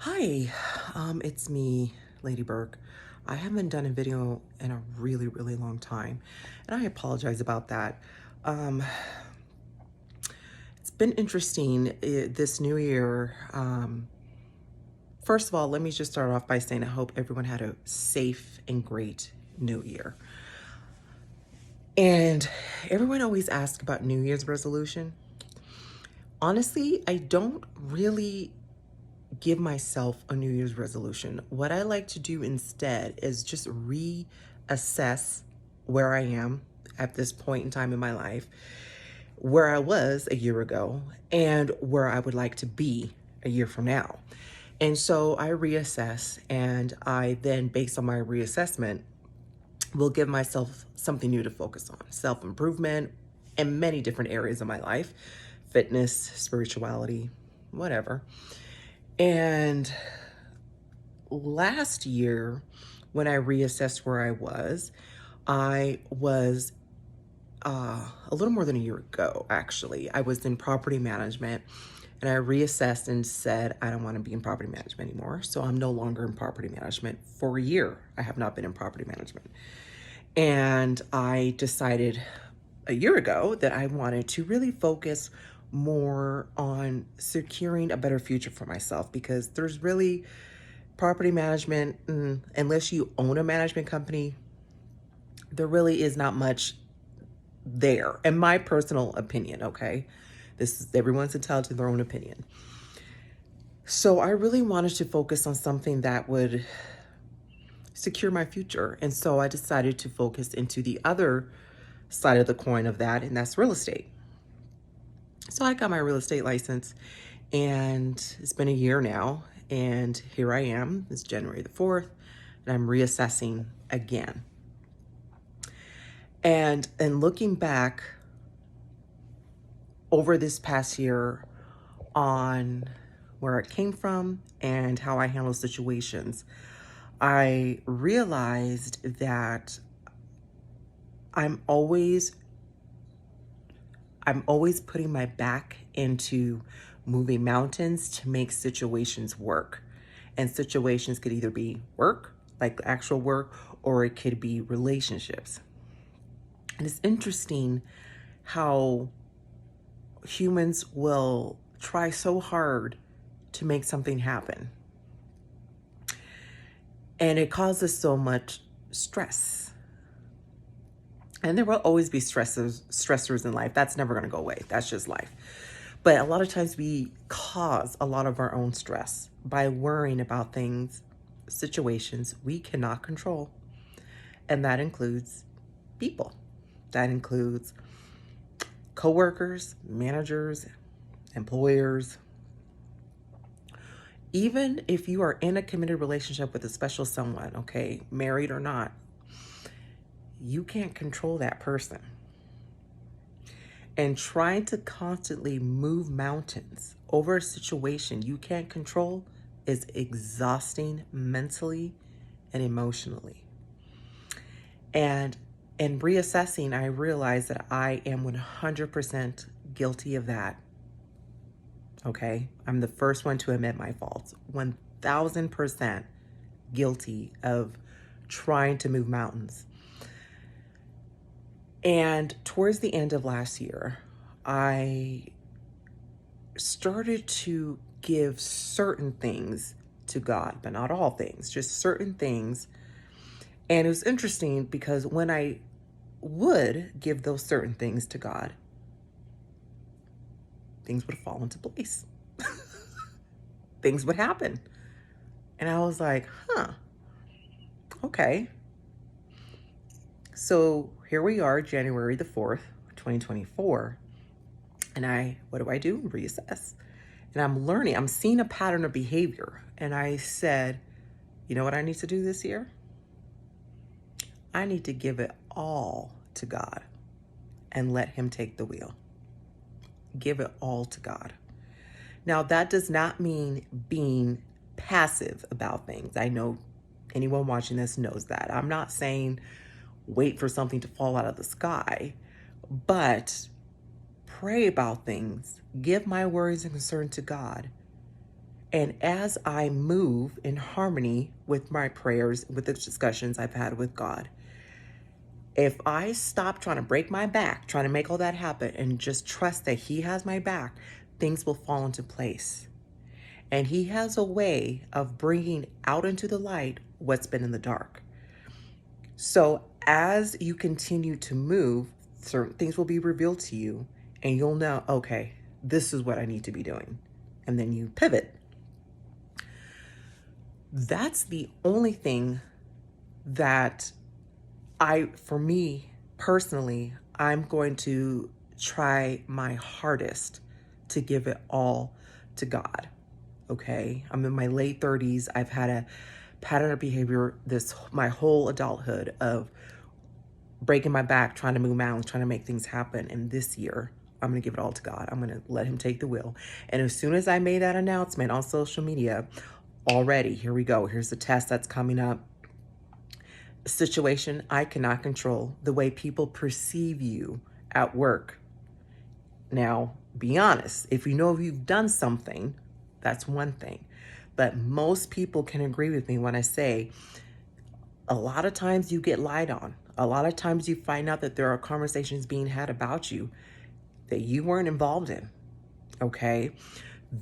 Hi, it's me, Lady Burke. I haven't done a video in a really long time, and I apologize about that. Um, it's been interesting this new year. First of all, let me just start off by saying I hope everyone had a safe and great new year. And everyone always asks about New Year's resolution. Honestly, I don't really give myself a New Year's resolution. What I like to do instead is just reassess where I am at this point in time in my life, where I was a year ago, and where I would like to be a year from now. And so I reassess, and I then, based on my reassessment, will give myself something new to focus on self improvement in many different areas of my life, fitness, spirituality, whatever. And last year, when I reassessed where I was a little more than a year ago, actually. I was in property management and I reassessed and said, I don't want to be in property management anymore. So I'm no longer in property management for a year. I have not been in property management. And I decided a year ago that I wanted to really focus more on securing a better future for myself because there's really property management, unless you own a management company, there really is not much there, in my personal opinion, okay? This is everyone's entitled to their own opinion. So I really wanted to focus on something that would secure my future. And so I decided to focus into the other side of the coin of that, and that's real estate. So I got my real estate license, and it's been a year now, and here I am. It's January the 4th, and I'm reassessing again. And looking back over this past year on where it came from and how I handle situations, I realized that I'm always I'm always putting my back into moving mountains to make situations work. And situations could either be work, like actual work, or it could be relationships. And it's interesting how humans will try so hard to make something happen. And it causes so much stress. And there will always be stressors in life. That's never going to go away. That's just life. But a lot of times we cause a lot of our own stress by worrying about things, situations we cannot control. And that includes people. That includes coworkers, managers, employers. Even if you are in a committed relationship with a special someone, okay, married or not, you can't control that person. And trying to constantly move mountains over a situation you can't control is exhausting mentally and emotionally. And in reassessing, I realized that I am 100% guilty of that. Okay? I'm the first one to admit my faults. 1000% guilty of trying to move mountains. And towards the end of last year, I started to give certain things to God, but not all things, just certain things. And it was interesting because when I would give those certain things to God, things would fall into place. Things would happen. And I was like, okay. So here we are, January the 4th, 2024. And what do? Reassess. And I'm learning, I'm seeing a pattern of behavior. And I said, you know what I need to do this year? I need to give it all to God and let Him take the wheel. Give it all to God. Now, that does not mean being passive about things. I know anyone watching this knows that. I'm not saying wait for something to fall out of the sky, but pray about things, give my worries and concern to God, And as I move in harmony with my prayers, with the discussions I've had with God, if I stop trying to break my back, trying to make all that happen, and just trust that He has my back, things will fall into place. And He has a way of bringing out into the light what's been in the dark. So as you continue to move, certain things will be revealed to you, and you'll know, okay, this is what I need to be doing. And then you pivot. That's the only thing that for me personally, I'm going to try my hardest to give it all to God. Okay. I'm in my late 30s. I've had a pattern of behavior my whole adulthood of breaking my back, trying to move mountains, trying to make things happen. And this year, I'm going to give it all to God. I'm going to let Him take the wheel. And as soon as I made that announcement on social media, already, here we go. Here's the test that's coming up. Situation I cannot control, the way people perceive you at work. Now, be honest. If you've done something, that's one thing. But most people can agree with me when I say a lot of times you get lied on. A lot of times you find out that there are conversations being had about you that you weren't involved in. Okay?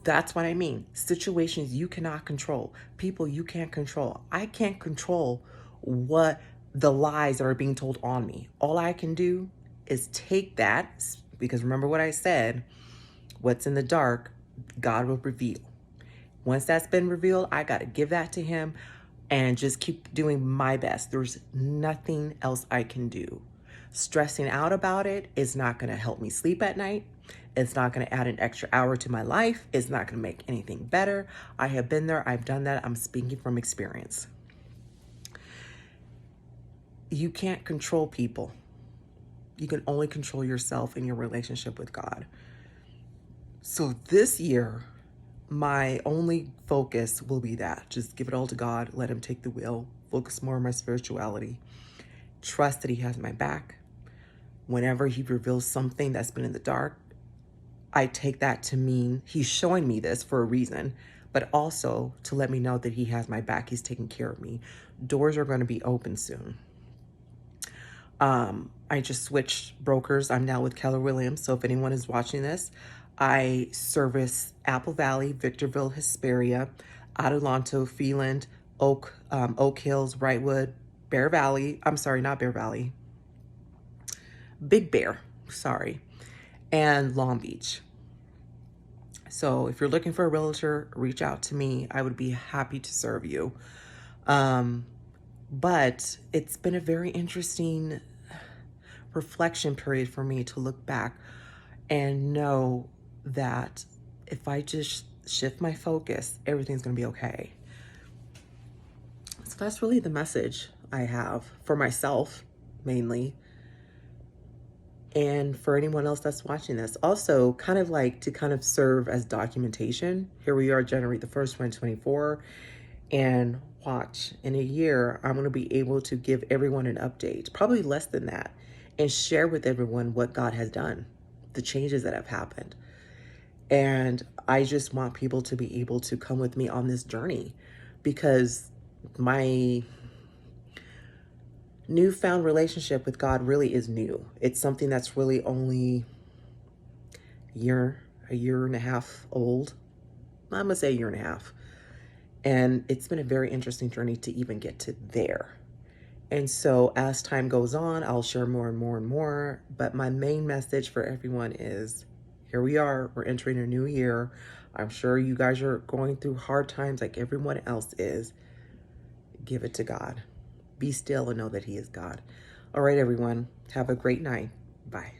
That's what I mean. Situations you cannot control. People you can't control. I can't control what the lies that are being told on me. All I can do is take that, because remember what I said, what's in the dark, God will reveal. Once that's been revealed, I got to give that to Him and just keep doing my best. There's nothing else I can do. Stressing out about it is not going to help me sleep at night. It's not going to add an extra hour to my life. It's not going to make anything better. I have been there. I've done that. I'm speaking from experience. You can't control people. You can only control yourself and your relationship with God. So this year, my only focus will be that. Just give it all to God. Let Him take the wheel. Focus more on my spirituality. Trust that He has my back. Whenever He reveals something that's been in the dark, I take that to mean He's showing me this for a reason, but also to let me know that He has my back. He's taking care of me. Doors are going to be open soon. I just switched brokers. I'm now with Keller Williams. So if anyone is watching this, I service Apple Valley, Victorville, Hesperia, Adelanto, Phelan, Oak Hills, Wrightwood, Bear Valley. I'm sorry, not Bear Valley. Big Bear, sorry, and Long Beach. So if you're looking for a realtor, reach out to me. I would be happy to serve you. But it's been a very interesting reflection period for me to look back and know that if I just shift my focus, everything's going to be okay. So that's really the message I have for myself, mainly. And for anyone else that's watching this, also kind of serve as documentation. Here we are, January the 1st, 2024. And watch, in a year, I'm going to be able to give everyone an update, probably less than that, and share with everyone what God has done, the changes that have happened. And I just want people to be able to come with me on this journey, because my newfound relationship with God really is new. It's something that's really only a year and a half old. I'm gonna say a year and a half. And it's been a very interesting journey to even get to there. And so as time goes on, I'll share more and more and more. But my main message for everyone is, here we are, we're entering a new year. I'm sure you guys are going through hard times like everyone else is. Give it to God. Be still and know that He is God. All right, everyone. Have a great night. Bye.